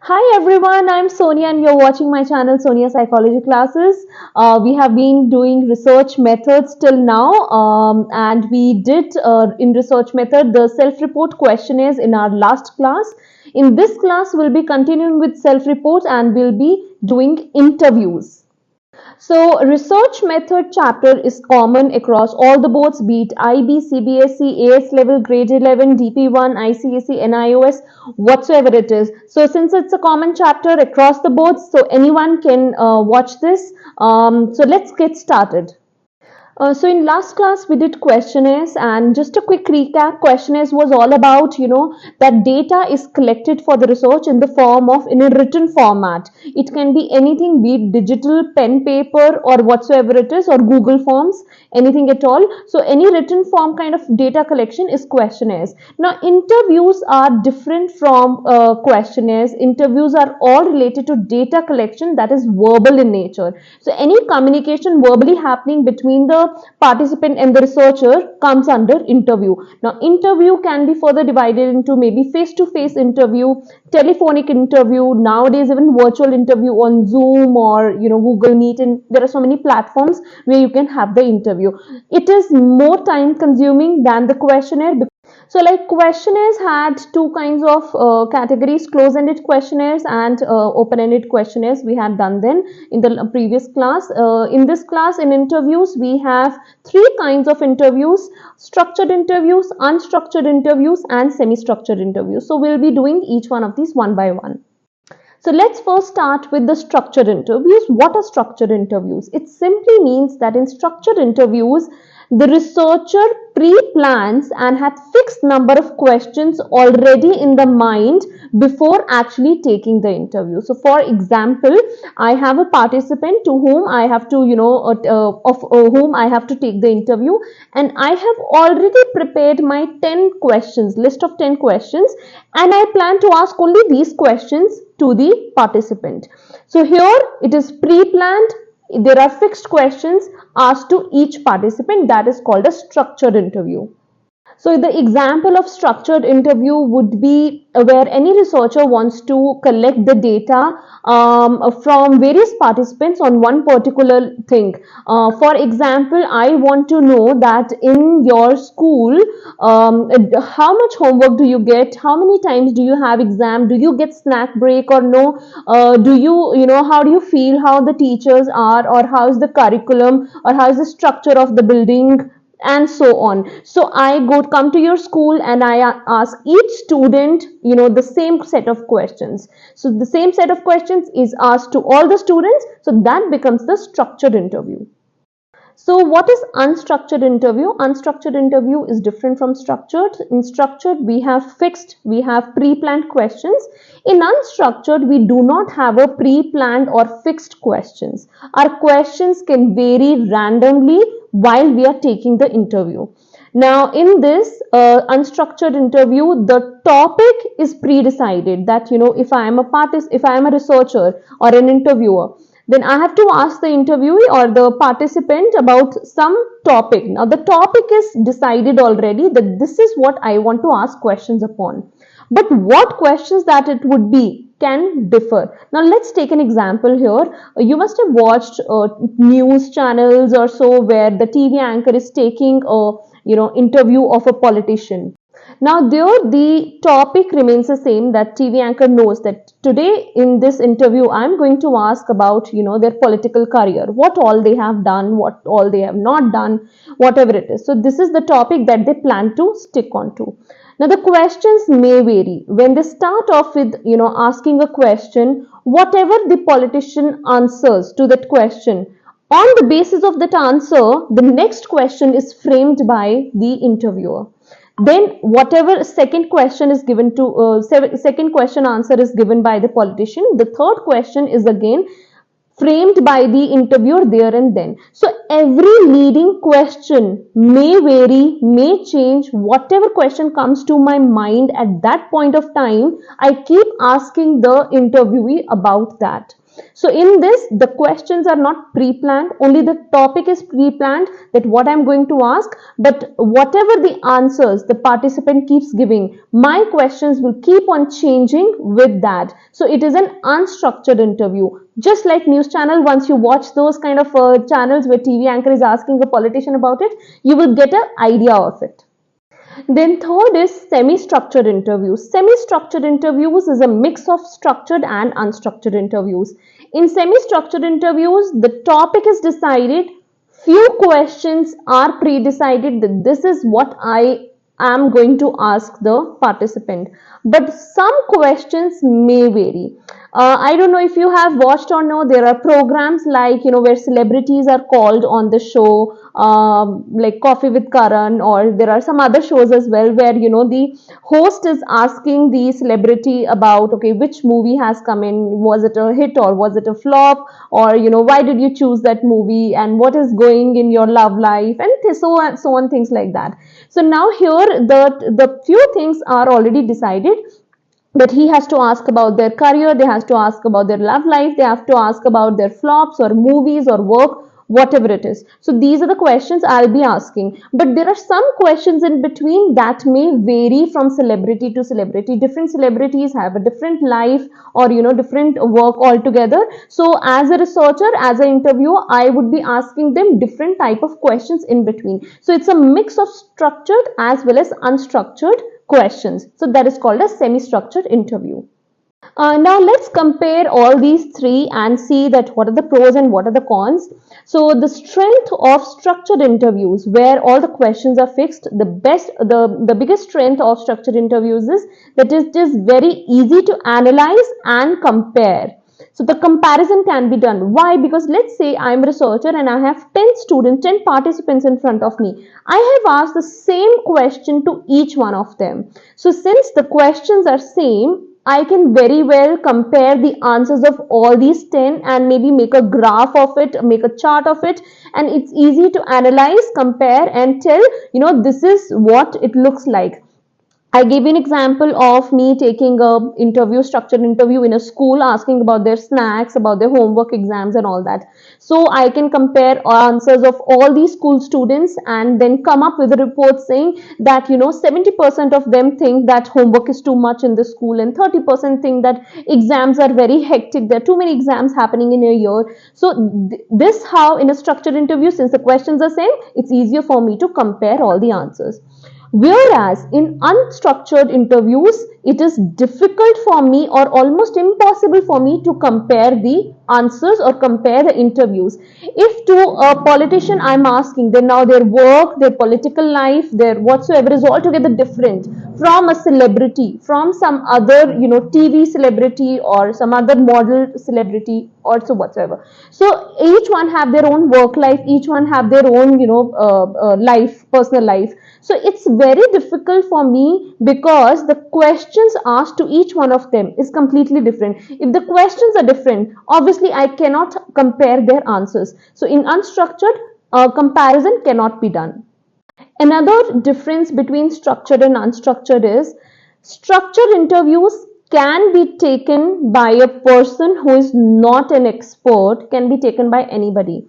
Hi everyone, I'm Sonia and you're watching my channel Sonia Psychology Classes. We have been doing research methods till now and we did in research method the self-report questionnaires in our last class. In this class, we'll be continuing with self-report and we'll be doing interviews. So research method chapter is common across all the boards, be it IB, CBSE, AS level, grade 11, DP1, ICSE, NIOS, whatsoever it is. So since it's a common chapter across the boards, so anyone can watch this. So let's get started. So in last class we did questionnaires, and just a quick recap, questionnaires was all about that data is collected for the research in the form of in a written format. It can be anything, be it digital, pen, paper, or whatsoever it is, or Google Forms, anything at all. So any written form kind of data collection is questionnaires. Now interviews are different from questionnaires. Interviews are all related to data collection that is verbal in nature. So any communication verbally happening between the participant and the researcher comes under interview. Now interview can be further divided into maybe face-to-face interview, telephonic interview, nowadays even virtual interview on Zoom or Google Meet, and there are so many platforms where you can have the interview. It is more time consuming than the questionnaire. So like questionnaires had two kinds of categories, close-ended questionnaires and open-ended questionnaires. We had done then in the previous class. In this class, in interviews, we have three kinds of interviews: structured interviews, unstructured interviews, and semi-structured interviews. So we'll be doing each one of these one by one. So let's first start with the structured interviews. What are structured interviews? It simply means that in structured interviews, the researcher pre-plans and had fixed number of questions already in the mind before actually taking the interview. So for example, I have a participant to whom I have to, whom I have to take the interview, and I have already prepared my 10 questions, list of 10 questions, and I plan to ask only these questions to the participant. So here it is pre-planned. There are fixed questions asked to each participant. That is called a structured interview. So the example of structured interview would be where any researcher wants to collect the data from various participants on one particular thing. For example, I want to know that in your school, how much homework do you get? How many times do you have exam? Do you get snack break or no? How do you feel? How the teachers are, or how is the curriculum, or how is the structure of the building? And so on. So I come to your school and I ask each student the same set of questions. So the same set of questions is asked to all the students, so that becomes the structured interview. So what is unstructured interview? Unstructured interview is different from structured. In structured, we have fixed, we have pre-planned questions. In unstructured, we do not have a pre-planned or fixed questions. Our questions can vary randomly while we are taking the interview. Now, in this unstructured interview, the topic is pre-decided. That if I am a researcher or an interviewer, then I have to ask the interviewee or the participant about some topic. Now, the topic is decided already that this is what I want to ask questions upon. But what questions that it would be can differ. Now, let's take an example here. You must have watched news channels or so where the TV anchor is taking a interview of a politician. Now there the topic remains the same, that TV anchor knows that today in this interview I'm going to ask about their political career, what all they have done, what all they have not done, whatever it is. So this is the topic that they plan to stick on to. Now the questions may vary. When they start off with asking a question, whatever the politician answers to that question, on the basis of that answer, the next question is framed by the interviewer. Then whatever second question is given to second question answer is given by the politician, the third question is again framed by the interviewer there and then. So every leading question may vary, may change. Whatever question comes to my mind at that point of time, I keep asking the interviewee about that. So in this, the questions are not pre-planned, only the topic is pre-planned, that what I'm going to ask, but whatever the answers the participant keeps giving, my questions will keep on changing with that. So it is an unstructured interview. Just like news channel, once you watch those kind of channels where TV anchor is asking a politician about it, you will get an idea of it. Then third is semi-structured interviews. Semi-structured interviews is a mix of structured and unstructured interviews. In semi-structured interviews, the topic is decided, few questions are pre-decided that this is what I am going to ask the participant. But some questions may vary. I don't know if you have watched or no, there are programs like, where celebrities are called on the show, like Coffee with Karan, or there are some other shows as well where, the host is asking the celebrity about, okay, which movie has come in, was it a hit or was it a flop, or, why did you choose that movie, and what is going in your love life, and so on, things like that. So now here the few things are already decided, but he has to ask about their career, they have to ask about their love life, they have to ask about their flops or movies or work, whatever it is. So these are the questions I'll be asking, but there are some questions in between that may vary from celebrity to celebrity. Different celebrities have a different life, or different work altogether. So as a researcher, as an interviewer, I would be asking them different type of questions in between. So it's a mix of structured as well as unstructured questions. So that is called a semi-structured interview. Now let's compare all these three and see that what are the pros and what are the cons. So the strength of structured interviews, where all the questions are fixed, the biggest strength of structured interviews is that it is very easy to analyze and compare. So the comparison can be done. Why? Because let's say I'm a researcher and I have 10 students, 10 participants in front of me. I have asked the same question to each one of them. So since the questions are same, I can very well compare the answers of all these 10 and maybe make a graph of it, make a chart of it, and it's easy to analyze, compare, and tell, this is what it looks like. I gave an example of me taking a interview, structured interview in a school, asking about their snacks, about their homework, exams, and all that. So I can compare answers of all these school students and then come up with a report saying that 70% of them think that homework is too much in the school, and 30% think that exams are very hectic. There are too many exams happening in a year. So this how in a structured interview, since the questions are same, it's easier for me to compare all the answers. Whereas in unstructured interviews, it is difficult for me or almost impossible for me to compare the answers or compare the interviews. If to a politician I'm asking, then now their work, their political life, their whatsoever is altogether different from a celebrity, from some other TV celebrity or some other model celebrity or so whatsoever. So each one have their own work life, each one have their own life, personal life. So it's very difficult for me because the questions asked to each one of them is completely different. If the questions are different, obviously I cannot compare their answers. So in unstructured, comparison cannot be done. Another difference between structured and unstructured is structured interviews can be taken by a person who is not an expert, can be taken by anybody.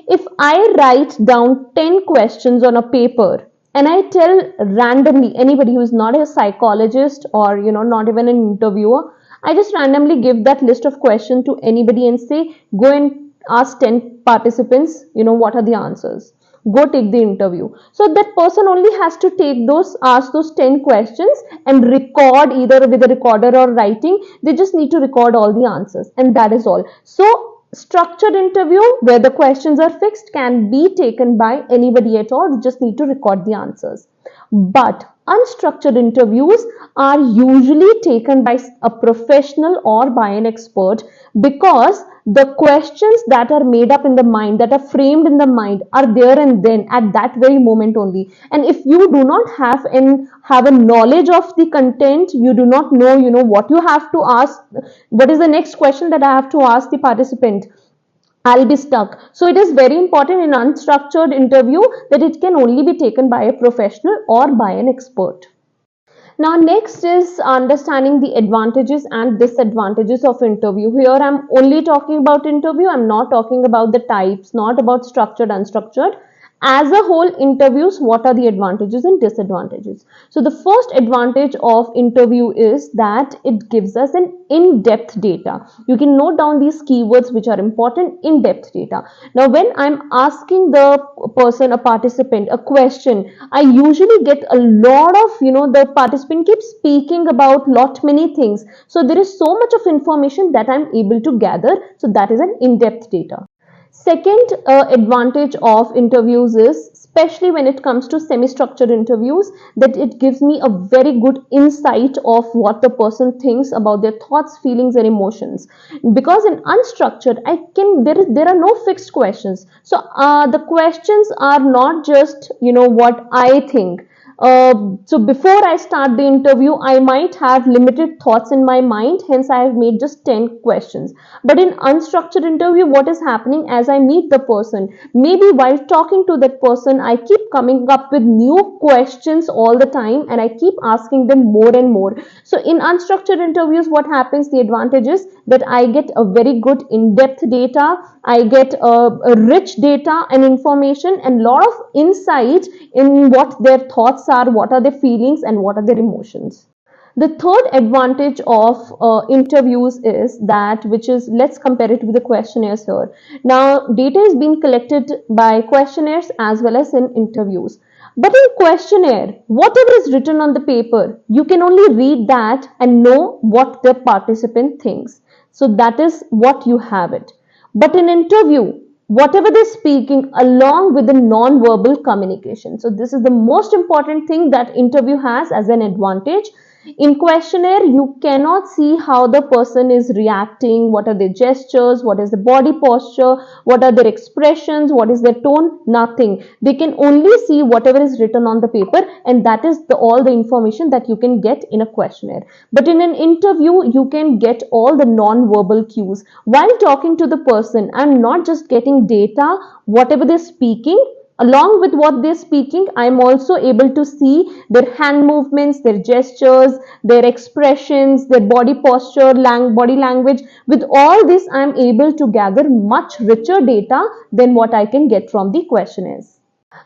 If I write down 10 questions on a paper and I tell randomly anybody who is not a psychologist or not even an interviewer, I just randomly give that list of questions to anybody and say, go and ask 10 participants, what are the answers, go take the interview. So that person only has to ask those 10 questions and record, either with a recorder or writing. They just need to record all the answers, and that is all. So structured interview where the questions are fixed can be taken by anybody at all. They just need to record the answers. But unstructured interviews are usually taken by a professional or by an expert, because the questions that are made up in the mind, that are framed in the mind, are there and then at that very moment only. And if you do not have a knowledge of the content, you do not know what you have to ask, what is the next question that I have to ask the participant, I'll be stuck. So it is very important in unstructured interview that it can only be taken by a professional or by an expert. Now, next is understanding the advantages and disadvantages of interview. Here, I'm only talking about interview. I'm not talking about the types, not about structured, unstructured. As a whole, interviews, what are the advantages and disadvantages? So, the first advantage of interview is that it gives us an in-depth data. You can note down these keywords which are important, in-depth data. Now, when I'm asking the person, a participant, a question, I usually get a lot of, the participant keeps speaking about lot many things. So there is so much of information that I'm able to gather. So that is an in-depth data. Second advantage of interviews is, especially when it comes to semi-structured interviews, that it gives me a very good insight of what the person thinks about their thoughts, feelings, and emotions. Because in unstructured, there are no fixed questions. So the questions are not just what I think. So before I start the interview, I might have limited thoughts in my mind, hence I have made just 10 questions. But in unstructured interview, what is happening as I meet the person? Maybe while talking to that person, I keep coming up with new questions all the time and I keep asking them more and more. So in unstructured interviews, what happens? The advantage is that I get a very good in-depth data, I get a rich data and information and lot of insight in what their thoughts are, what are their feelings, and what are their emotions. The third advantage of interviews is that, which is, let's compare it with the questionnaires here. Now, data is being collected by questionnaires as well as in interviews. But in questionnaire, whatever is written on the paper, you can only read that and know what the participant thinks. So that is what you have it. But in interview, whatever they're speaking along with the non-verbal communication. So this is the most important thing that interview has as an advantage. In questionnaire, you cannot see how the person is reacting, what are their gestures, what is the body posture, what are their expressions, what is their tone, nothing. They can only see whatever is written on the paper, and that is all the information that you can get in a questionnaire. But in an interview, you can get all the non-verbal cues. While talking to the person, I'm not just getting data, whatever they're speaking, along with what they're speaking, I'm also able to see their hand movements, their gestures, their expressions, their body posture, body language. With all this, I'm able to gather much richer data than what I can get from the questionnaires.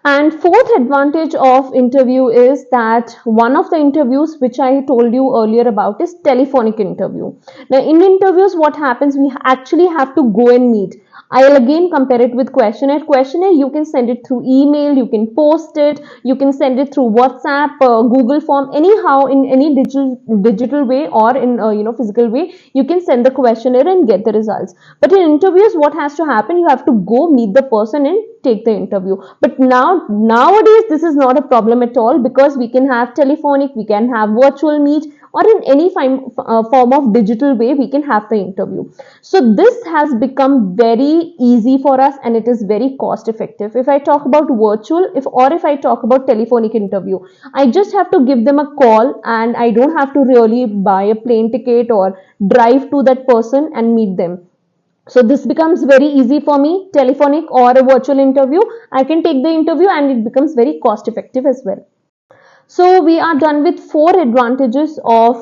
And fourth advantage of interview is that one of the interviews which I told you earlier about is telephonic interview. Now in interviews, what happens? We actually have to go and meet. I'll again compare it with questionnaire. Questionnaire, you can send it through email, you can post it, you can send it through WhatsApp, Google form, anyhow in any digital way or in physical way, you can send the questionnaire and get the results. But in interviews, what has to happen? You have to go meet the person and take the interview. But nowadays this is not a problem at all, because we can have telephonic, we can have virtual meet, or in any form of digital way we can have the interview. So this has become very easy for us and it is very cost effective. If I talk about virtual, if I talk about telephonic interview, I just have to give them a call and I don't have to really buy a plane ticket or drive to that person and meet them. So this becomes very easy for me. Telephonic or a virtual interview, I can take the interview and it becomes very cost effective as well. So we are done with four advantages of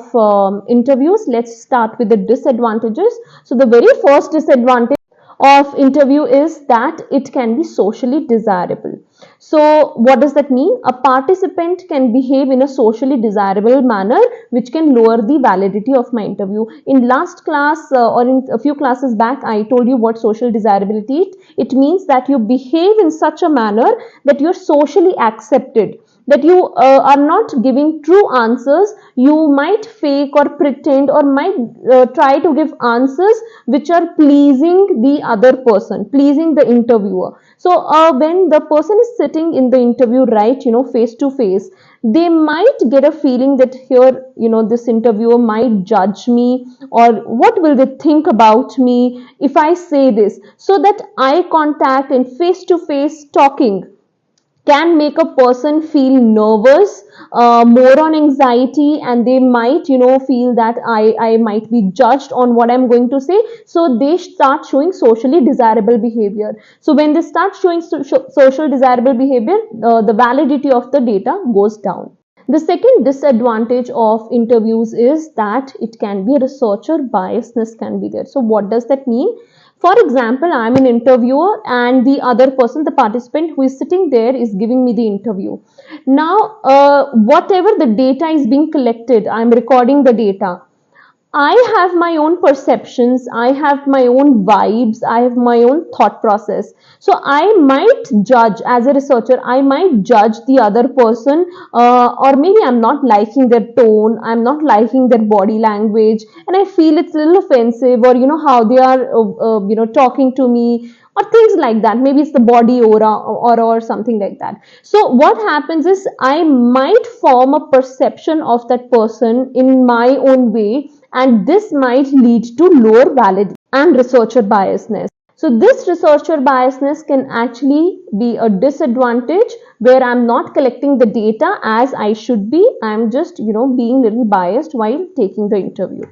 interviews. Let's start with the disadvantages. So the very first disadvantage of interview is that it can be socially desirable. So what does that mean? A participant can behave in a socially desirable manner which can lower the validity of my interview. In last class or in a few classes back, I told you what social desirability. It means that you behave in such a manner that you're socially accepted, that you are not giving true answers. You might fake or pretend or might try to give answers which are pleasing the other person, pleasing the interviewer. So when the person is sitting in the interview, right, face to face, they might get a feeling that here, this interviewer might judge me, or what will they think about me if I say this. So that eye contact and face to face talking can make a person feel nervous, more on anxiety, and they might feel that I might be judged on what I'm going to say. So they start showing socially desirable behavior. So when they start showing social desirable behavior, the validity of the data goes down. The second disadvantage of interviews is that it can be a researcher biasness can be there. So what does that mean? For example, I'm an interviewer and the other person, the participant who is sitting there is giving me the interview. Now, whatever the data is being collected, I'm recording the data. I have my own perceptions, I have my own vibes, I have my own thought process. So I might judge as a researcher, I might judge the other person, or maybe I'm not liking their tone, I'm not liking their body language, and I feel it's a little offensive, or how they are, talking to me, or things like that. Maybe it's the body aura, or something like that. So what happens is I might form a perception of that person in my own way, and this might lead to lower validity and researcher biasness. So this researcher biasness can actually be a disadvantage where I'm not collecting the data as I should be. I'm just being a little biased while taking the interview.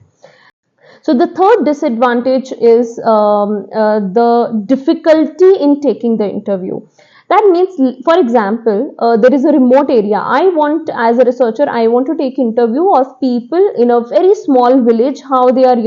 So the third disadvantage is the difficulty in taking the interview. That means, for example, there is a remote area. As a researcher, I want to take interview of people in a very small village, how they are,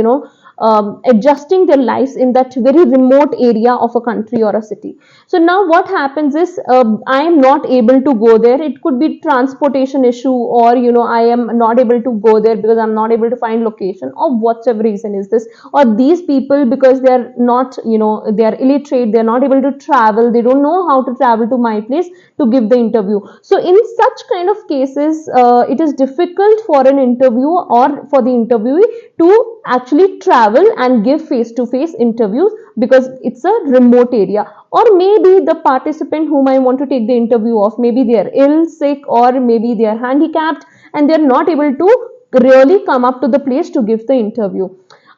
adjusting their lives in that very remote area of a country or a city. So now what happens is, I am not able to go there. It could be transportation issue, or I am not able to go there because I'm not able to find location, or whatever reason is this, or these people, because they are not, they are illiterate, they are not able to travel, they don't know how to travel to my place to give the interview. So in such kind of cases, it is difficult for an interviewer or for the interviewee to actually travel and give face-to-face interviews because it's a remote area. Or maybe the participant whom I want to take the interview of, maybe they are ill, sick, or maybe they are handicapped and they are not able to really come up to the place to give the interview.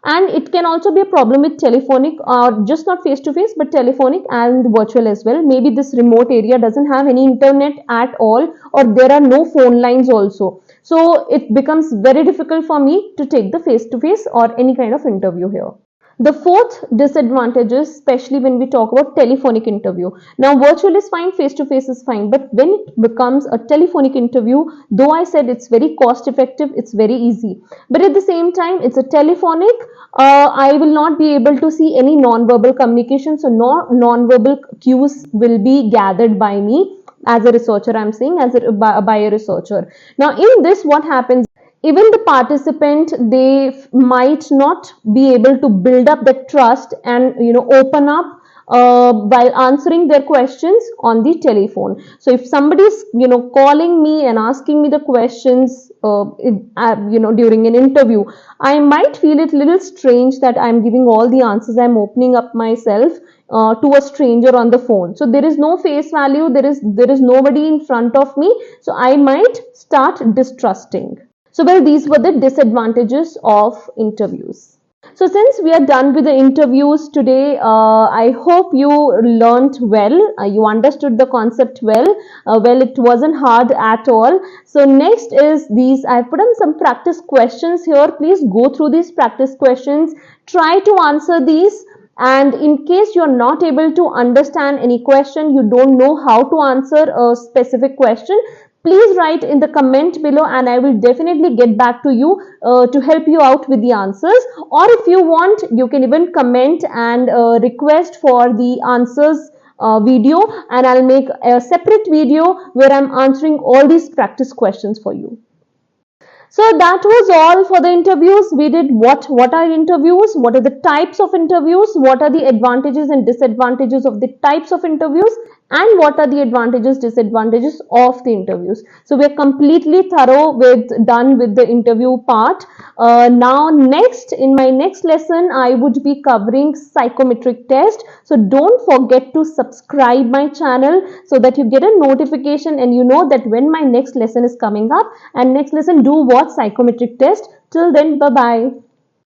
And it can also be a problem with telephonic, or just not face to face but telephonic and virtual as well. Maybe this remote area doesn't have any internet at all, or there are no phone lines also, so it becomes very difficult for me to take the face to face or any kind of interview here. The fourth disadvantage is, especially when we talk about telephonic interview. Now, virtual is fine, face to face is fine, but when it becomes a telephonic interview, though I said it's very cost effective, it's very easy, but at the same time, it's a telephonic. I will not be able to see any non-verbal communication, so no non-verbal cues will be gathered by me as a researcher. I'm saying by a researcher. Now, in this, what happens? Even the participant, they might not be able to build up the trust and open up while answering their questions on the telephone. So if somebody is calling me and asking me the questions during an interview, I might feel it a little strange that I'm giving all the answers, I'm opening up myself to a stranger on the phone. So there is no face value, there is nobody in front of me, so I might start distrusting. So, well, these were the disadvantages of interviews. So, since we are done with the interviews today, I hope you learned well, you understood the concept well. Well, it wasn't hard at all. So, next is these, I've put in some practice questions here. Please go through these practice questions, try to answer these. And in case you're not able to understand any question, you don't know how to answer a specific question, please write in the comment below and I will definitely get back to you to help you out with the answers. Or if you want, you can even comment and request for the answers video, and I'll make a separate video where I'm answering all these practice questions for you. So that was all for the interviews. We did what are interviews, what are the types of interviews, what are the advantages and disadvantages of the types of interviews, and what are the advantages, disadvantages of the interviews. So we're completely done with the interview part. Now next, in my next lesson, I would be covering psychometric test. So don't forget to subscribe my channel so that you get a notification and you know that when my next lesson is coming up. And next lesson, do what? Psychometric test. Till then, bye bye.